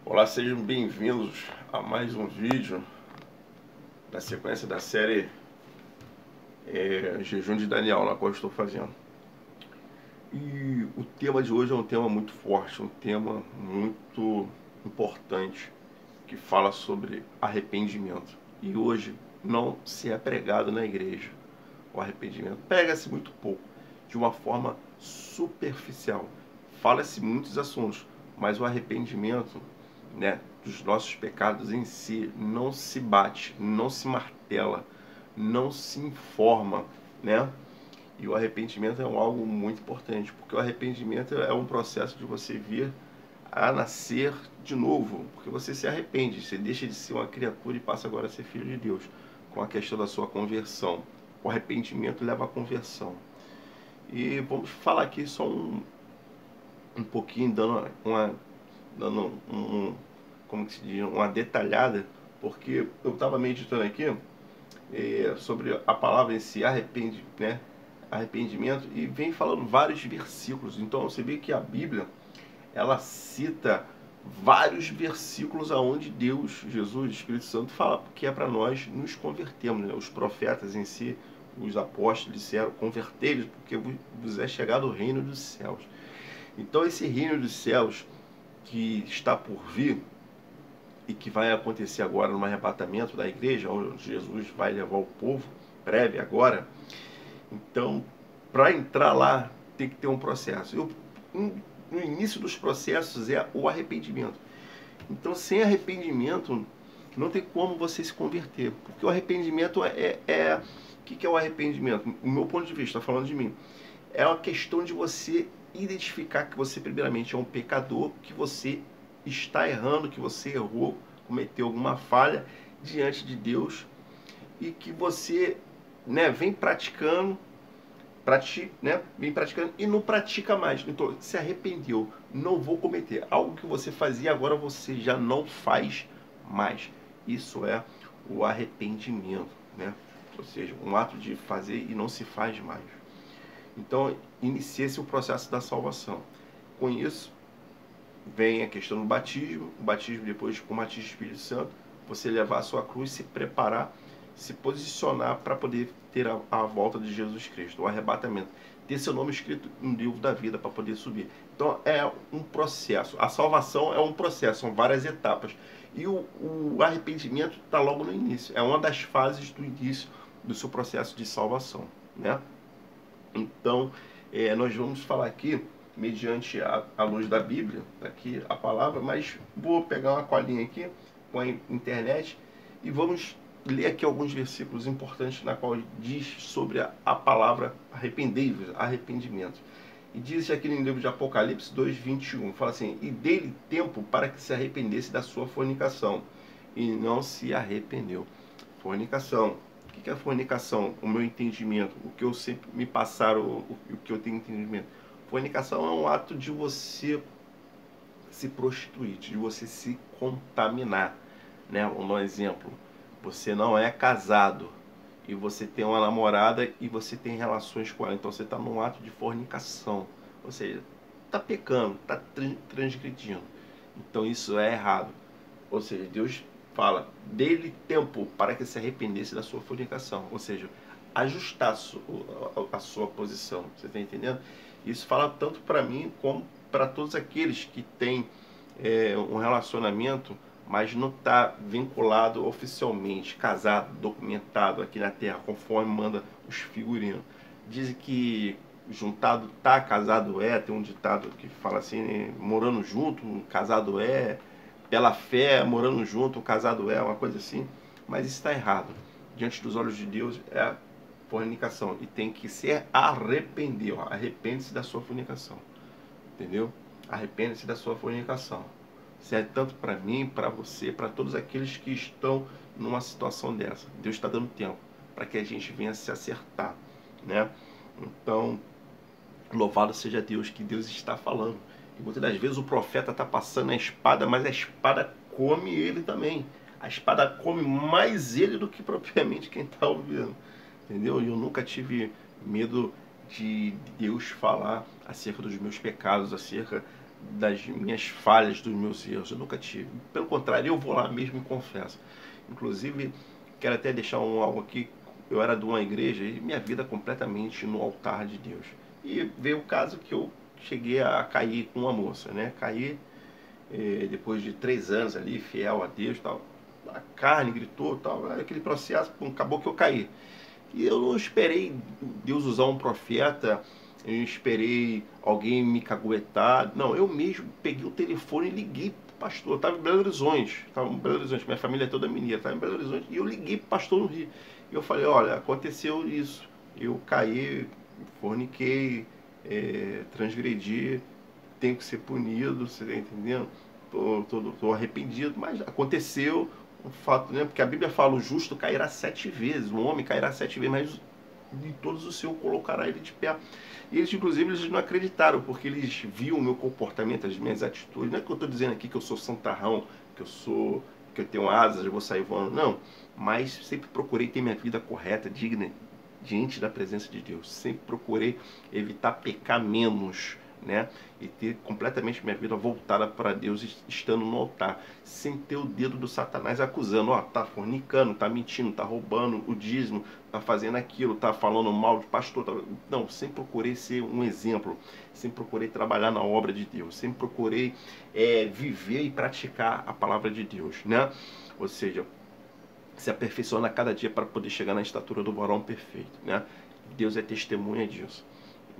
Olá, sejam bem-vindos a mais um vídeo da sequência da série Jejum de Daniel, na qual eu estou fazendo. E o tema de hoje é um tema muito forte, um tema muito importante, que fala sobre arrependimento. E hoje não se é pregado na igreja o arrependimento. Prega-se muito pouco, de uma forma superficial. Fala-se muitos assuntos, mas o arrependimento, né, dos nossos pecados em si não se bate, não se martela, não se informa, né? E o arrependimento é algo muito importante, porque o arrependimento é um processo de você vir a nascer de novo, porque você se arrepende, você deixa de ser uma criatura e passa agora a ser filho de Deus, com a questão da sua conversão. O arrependimento leva à conversão. E vamos falar aqui só um pouquinho, como que se diz, uma detalhada, porque eu estava meditando aqui sobre a palavra em si, arrependimento, e vem falando vários versículos. Então você vê que a Bíblia, ela cita vários versículos aonde Deus, Jesus, Espírito Santo fala que é para nós nos convertermos, né? Os profetas em si, os apóstolos disseram: convertei-vos, porque vos é chegado o reino dos céus. Então esse reino dos céus que está por vir e que vai acontecer agora no arrebatamento da igreja, onde Jesus vai levar o povo, breve agora. Então, para entrar lá, tem que ter um processo. No início dos processos é o arrependimento. Então, sem arrependimento, não tem como você se converter. Porque o arrependimento o que é o arrependimento? O meu ponto de vista, falando de mim, é uma questão de você identificar que você, primeiramente, é um pecador, que você está errando, que você errou, cometeu alguma falha diante de Deus, e que você, né, vem praticando, vem praticando e não pratica mais. Então, se arrependeu, não vou cometer. Algo que você fazia, agora você já não faz mais. Isso é o arrependimento, né? Ou seja, um ato de fazer e não se faz mais. Então, inicia-se o processo da salvação. Com isso, vem a questão do batismo. O batismo, depois, com o batismo do Espírito Santo, você levar a sua cruz, se preparar, se posicionar para poder ter a volta de Jesus Cristo, o arrebatamento. Ter seu nome escrito no livro da vida para poder subir. Então, é um processo. A salvação é um processo, são várias etapas. E o arrependimento está logo no início. É uma das fases do início do seu processo de salvação, né? Então, nós vamos falar aqui, mediante a luz da Bíblia, aqui a palavra, mas vou pegar uma colinha aqui com a internet e vamos ler aqui alguns versículos importantes na qual diz sobre a palavra arrependei-vos, arrependimento. E diz aqui no livro de Apocalipse 2:21, fala assim: e dei-lhe tempo para que se arrependesse da sua fornicação, e não se arrependeu. Fornicação. O que é fornicação? O meu entendimento, o que eu sempre me passaram, o que eu tenho entendimento. Fornicação é um ato de você se prostituir, de você se contaminar, né? Um exemplo: você não é casado e você tem uma namorada e você tem relações com ela, então você está num ato de fornicação, ou seja, está pecando, está transgredindo. Então isso é errado. Ou seja, Deus fala: dê-lhe tempo para que se arrependesse da sua fornicação, ou seja, ajustar a sua posição. Você está entendendo? Isso fala tanto para mim como para todos aqueles que têm um relacionamento, mas não está vinculado oficialmente, casado, documentado aqui na terra, conforme manda os figurinos. Dizem que juntado tá, casado é. Tem um ditado que fala assim, né? Morando junto, casado é. Pela fé, morando junto, casado é, uma coisa assim. Mas isso está errado. Diante dos olhos de Deus é fornicação. E tem que se arrepender. Arrepende-se da sua fornicação. Entendeu? Arrepende-se da sua fornicação. Serve tanto para mim, para você, para todos aqueles que estão numa situação dessa. Deus está dando tempo para que a gente venha se acertar, né? Então, louvado seja Deus, que Deus está falando. E muitas das vezes o profeta está passando a espada, mas a espada come ele também. A espada come mais ele do que propriamente quem está ouvindo. Entendeu? E eu nunca tive medo de Deus falar acerca dos meus pecados, acerca das minhas falhas, dos meus erros. Eu nunca tive. Pelo contrário, eu vou lá mesmo e confesso. Inclusive, quero até deixar algo aqui. Eu era de uma igreja e minha vida completamente no altar de Deus. E veio o caso que eu cheguei a cair com uma moça, né? Caí depois de 3 anos ali, fiel a Deus, tal. A carne gritou, tal. Aquele processo, acabou que eu caí. E eu não esperei Deus usar um profeta, eu não esperei alguém me caguetar. Não, eu mesmo peguei o telefone e liguei pro pastor. Eu estava em Belo Horizonte, minha família é toda mineira, estava em Belo Horizonte, e eu liguei pro pastor no Rio. E eu falei, olha, aconteceu isso, eu caí, forniquei, transgredi, tenho que ser punido, você está entendendo? Tô arrependido, mas aconteceu. O fato, né? Porque a Bíblia fala, o justo cairá 7 vezes, o homem cairá 7 vezes, mas de todos o Senhor colocará ele de pé. E eles, inclusive, eles não acreditaram, porque eles viam o meu comportamento, as minhas atitudes. Não é que eu estou dizendo aqui que eu sou santarrão, que eu tenho asas, eu vou sair voando, não. Mas sempre procurei ter minha vida correta, digna, diante da presença de Deus. Sempre procurei evitar pecar menos, né? E ter completamente minha vida voltada para Deus, estando no altar, sem ter o dedo do Satanás acusando, ó, tá fornicando, tá mentindo, tá roubando o dízimo, tá fazendo aquilo, tá falando mal de pastor. Não, sempre procurei ser um exemplo, sempre procurei trabalhar na obra de Deus, sempre procurei viver e praticar a palavra de Deus, né? Ou seja, se aperfeiçoando a cada dia para poder chegar na estatura do varão perfeito, né? Deus é testemunha disso.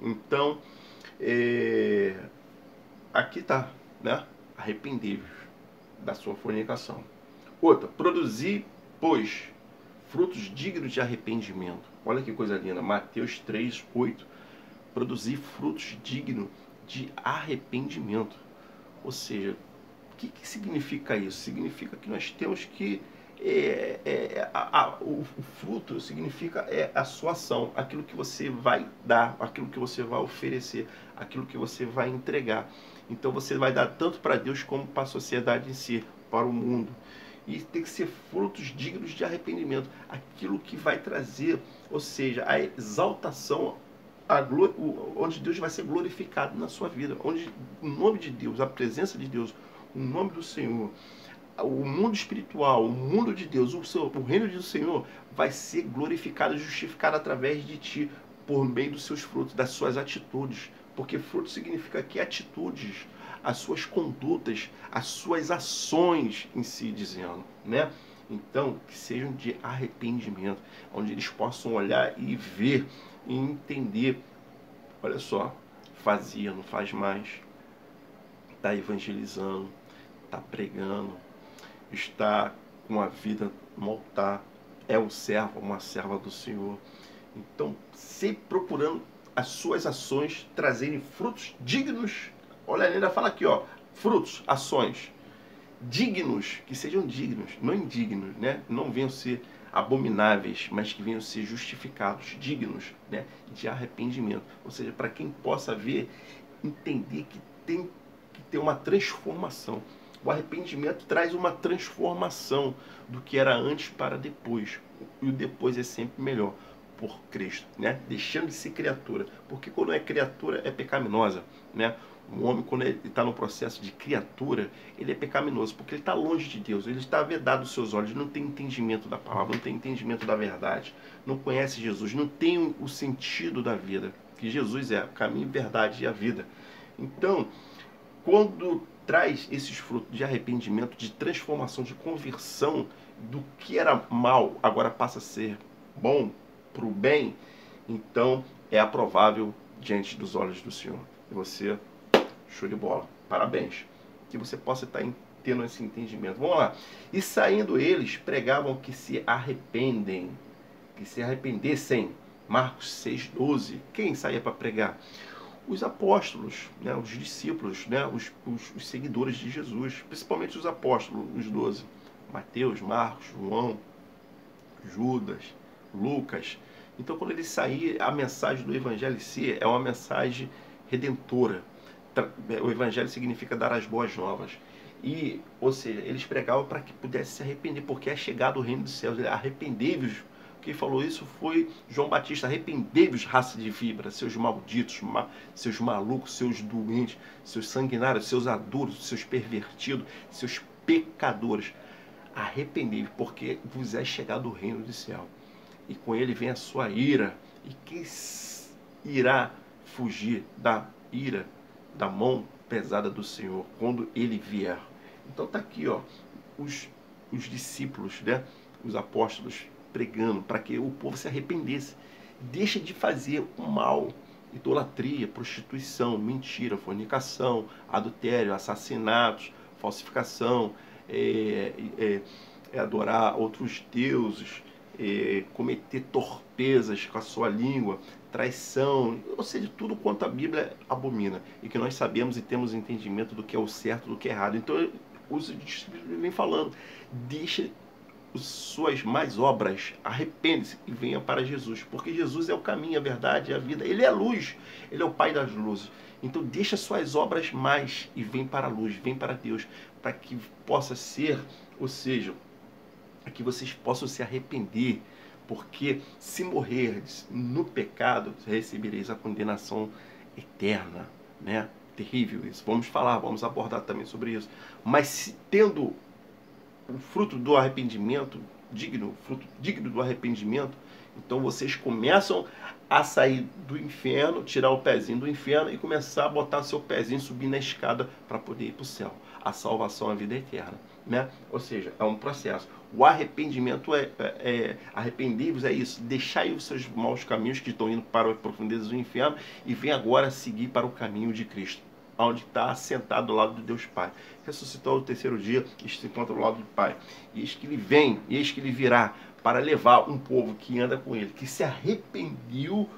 Então, aqui está, né? Arrependei-vos da sua fornicação. Outra, produzir, pois, frutos dignos de arrependimento. Olha que coisa linda, Mateus 3, 8. Produzir frutos dignos de arrependimento. Ou seja, o que significa isso? Significa que nós temos que o fruto significa a sua ação, aquilo que você vai dar, aquilo que você vai oferecer, aquilo que você vai entregar. Então você vai dar tanto para Deus como para a sociedade em si, para o mundo. E tem que ser frutos dignos de arrependimento, aquilo que vai trazer, ou seja, a exaltação, onde Deus vai ser glorificado na sua vida, onde o nome de Deus, a presença de Deus, o nome do Senhor, o mundo espiritual, o mundo de Deus, o reino do Senhor vai ser glorificado e justificado através de ti, por meio dos seus frutos, das suas atitudes. Porque fruto significa que atitudes, as suas condutas, as suas ações em si, dizendo, né? Então, que sejam de arrependimento, onde eles possam olhar e ver e entender. Olha só, fazia, não faz mais, está evangelizando, está pregando, está com a vida no altar, é um servo, uma serva do Senhor. Então, sempre procurando as suas ações trazerem frutos dignos. Olha, ainda fala aqui, ó, frutos, ações dignos, que sejam dignos, não indignos, né? Não venham ser abomináveis, mas que venham ser justificados, dignos, né? De arrependimento. Ou seja, para quem possa ver, entender que tem que ter uma transformação. O arrependimento traz uma transformação do que era antes para depois. E o depois é sempre melhor, por Cristo, né? Deixando de ser criatura. Porque quando é criatura é pecaminosa, né? O homem, quando ele está no processo de criatura, ele é pecaminoso, porque ele está longe de Deus, ele está vedado os seus olhos, não tem entendimento da palavra, não tem entendimento da verdade, não conhece Jesus, não tem o sentido da vida, que Jesus é o caminho, a verdade e a vida. Então, quando traz esses frutos de arrependimento, de transformação, de conversão, do que era mal, agora passa a ser bom, para o bem, então é aprovável diante dos olhos do Senhor. E você, show de bola, parabéns. Que você possa estar tendo esse entendimento. Vamos lá. E saindo eles, pregavam que se arrependessem. Marcos 6,12. Quem saía para pregar? Os apóstolos, né, os discípulos, né, os seguidores de Jesus, principalmente os apóstolos, os 12. Mateus, Marcos, João, Judas, Lucas. Então, quando ele sair, a mensagem do Evangelho em si é uma mensagem redentora. O Evangelho significa dar as boas novas. E, ou seja, eles pregavam para que pudesse se arrepender, porque é chegado o reino dos céus. Arrependei-vos, Quem falou isso foi João Batista. Arrependei-vos, raça de víbora, seus malditos, seus malucos, seus doentes, seus sanguinários, seus adultos, seus pervertidos, seus pecadores. Arrependei-vos, porque vos é chegado o reino do céu. E com ele vem a sua ira. E quem irá fugir da ira, da mão pesada do Senhor, quando ele vier? Então está aqui, ó, os discípulos, né, os apóstolos, pregando para que o povo se arrependesse. Deixa de fazer o mal, idolatria, prostituição, mentira, fornicação, adultério, assassinatos, falsificação, adorar outros deuses, cometer torpezas com a sua língua, traição, ou seja, tudo quanto a Bíblia abomina, e que nós sabemos e temos entendimento do que é o certo, do que é errado. Então, os discípulos vêm falando, deixa suas más obras, arrepende-se e venha para Jesus, porque Jesus é o caminho, a verdade e a vida. Ele é a luz, ele é o Pai das luzes. Então deixa suas obras mais e vem para a luz, vem para Deus, para que possa ser, ou seja, para que vocês possam se arrepender, porque se morrerdes no pecado, recebereis a condenação eterna, né? Terrível isso. Vamos falar, vamos abordar também sobre isso. Mas se tendo o fruto do arrependimento digno, fruto digno do arrependimento, então vocês começam a sair do inferno, tirar o pezinho do inferno e começar a botar seu pezinho, subir na escada para poder ir para o céu. A salvação, a vida eterna, né? Ou seja, é um processo. O arrependimento arrependei-vos é isso, deixai os seus maus caminhos que estão indo para as profundezas do inferno e vem agora seguir para o caminho de Cristo, onde está sentado ao lado de Deus Pai. Ressuscitou ao terceiro dia e se encontra ao lado do Pai. E eis que ele vem, e eis que ele virá para levar um povo que anda com ele, que se arrependeu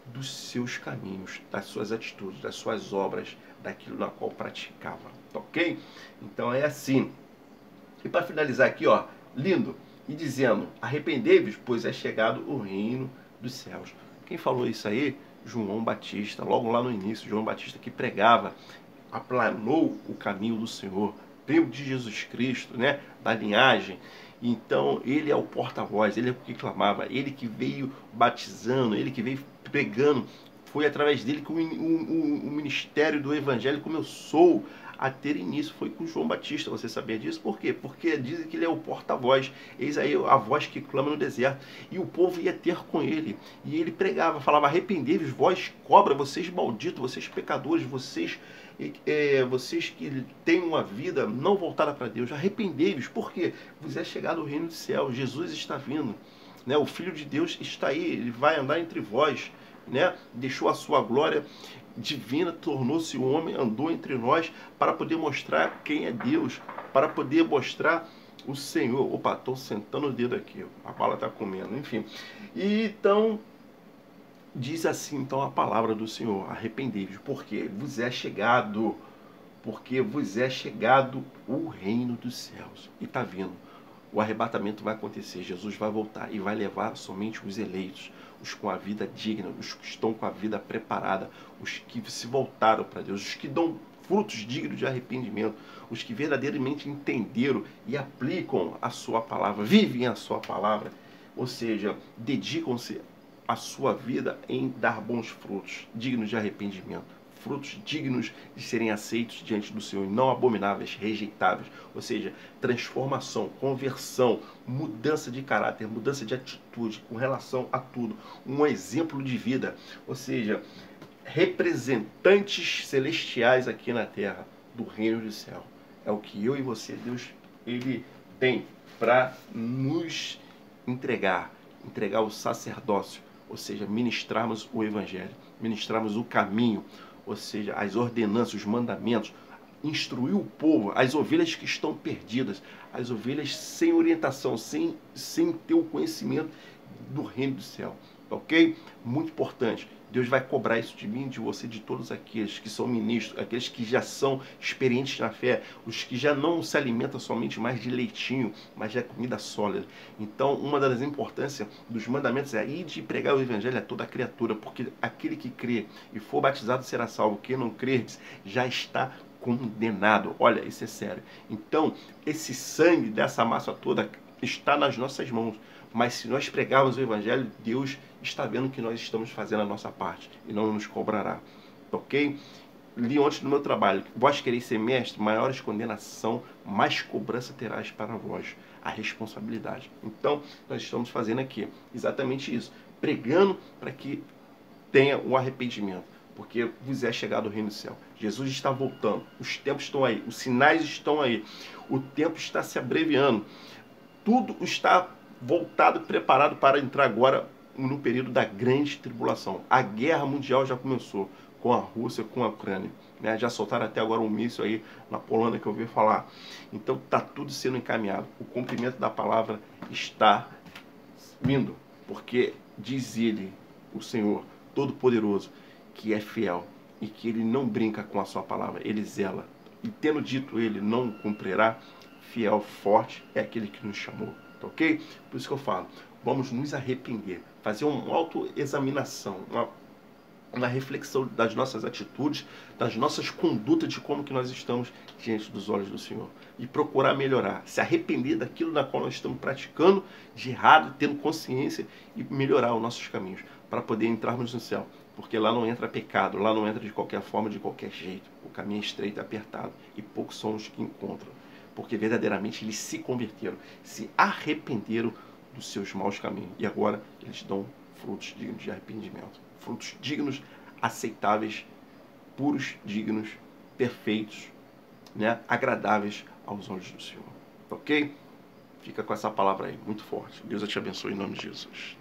dos seus caminhos, das suas atitudes, das suas obras, daquilo na qual praticava. Ok? Então é assim. E para finalizar aqui, ó, lindo, e dizendo, arrependei-vos, pois é chegado o reino dos céus. Quem falou isso aí? João Batista, logo lá no início, João Batista que pregava, aplanou o caminho do Senhor, primo de Jesus Cristo, né, da linhagem. Então ele é o porta-voz, ele é o que clamava, ele que veio batizando, ele que veio pregando. Foi através dele que o ministério do evangelho começou a ter início. Foi com João Batista. Você sabia disso? Por quê? Porque dizem que ele é o porta-voz. Eis aí a voz que clama no deserto. E o povo ia ter com ele. E ele pregava, falava, arrependei-vos, vós cobra, vocês malditos, vocês pecadores, vocês que têm uma vida não voltada para Deus. Arrependei-vos. Por quê? Vos é chegado o reino do céu. Jesus está vindo. Né? O Filho de Deus está aí. Ele vai andar entre vós. Né? Deixou a sua glória divina, tornou-se homem, andou entre nós para poder mostrar quem é Deus, para poder mostrar o Senhor. Opa, estou sentando o dedo aqui, a bala está comendo, enfim. E então, diz assim então a palavra do Senhor, arrependei-vos, porque vos é chegado o reino dos céus. E está vindo. O arrebatamento vai acontecer, Jesus vai voltar e vai levar somente os eleitos, os com a vida digna, os que estão com a vida preparada, os que se voltaram para Deus, os que dão frutos dignos de arrependimento, os que verdadeiramente entenderam e aplicam a sua palavra, vivem a sua palavra, ou seja, dedicam-se a sua vida em dar bons frutos, dignos de arrependimento. Frutos dignos de serem aceitos diante do Senhor, não abomináveis, rejeitáveis. Ou seja, transformação, conversão, mudança de caráter, mudança de atitude com relação a tudo. Um exemplo de vida. Ou seja, representantes celestiais aqui na terra do reino do céu. É o que eu e você, Deus, Ele tem para nos entregar o sacerdócio. Ou seja, ministrarmos o evangelho, ministrarmos o caminho, ou seja, as ordenanças, os mandamentos, instruir o povo, as ovelhas que estão perdidas, as ovelhas sem orientação, sem ter o conhecimento do reino do céu, ok? Muito importante. Deus vai cobrar isso de mim, de você, de todos aqueles que são ministros, aqueles que já são experientes na fé, os que já não se alimentam somente mais de leitinho, mas de comida sólida. Então, uma das importâncias dos mandamentos é ir de pregar o evangelho a toda criatura, porque aquele que crê e for batizado será salvo. Quem não crê já está condenado. Olha, isso é sério. Então, esse sangue dessa massa toda está nas nossas mãos. Mas se nós pregarmos o Evangelho, Deus está vendo que nós estamos fazendo a nossa parte e não nos cobrará. Ok? Li ontem no meu trabalho: vós quereis ser mestre, maiores condenação, mais cobrança terás para vós. A responsabilidade. Então, nós estamos fazendo aqui exatamente isso, pregando para que tenha o arrependimento, porque vos é chegado o reino do céu. Jesus está voltando, os tempos estão aí, os sinais estão aí, o tempo está se abreviando, tudo está voltado e preparado para entrar agora no período da grande tribulação. A guerra mundial já começou com a Rússia, com a Ucrânia. Né? Já soltaram até agora um míssil aí na Polônia que eu ouvi falar. Então está tudo sendo encaminhado. O cumprimento da palavra está vindo, porque diz ele, o Senhor Todo-Poderoso, que é fiel e que ele não brinca com a sua palavra, ele zela. E tendo dito ele, não cumprirá. Fiel, forte é aquele que nos chamou, tá ok? Por isso que eu falo, vamos nos arrepender, fazer uma autoexaminação, uma reflexão das nossas atitudes, das nossas condutas, de como que nós estamos diante dos olhos do Senhor. E procurar melhorar, se arrepender daquilo na qual nós estamos praticando de errado, tendo consciência e melhorar os nossos caminhos, para poder entrarmos no céu. Porque lá não entra pecado, lá não entra de qualquer forma, de qualquer jeito. O caminho é estreito, apertado, e poucos são os que encontram. Porque verdadeiramente eles se converteram, se arrependeram dos seus maus caminhos. E agora eles dão frutos dignos de arrependimento. Frutos dignos, aceitáveis, puros, dignos, perfeitos, né? Agradáveis aos olhos do Senhor. Ok? Fica com essa palavra aí, muito forte. Deus te abençoe em nome de Jesus.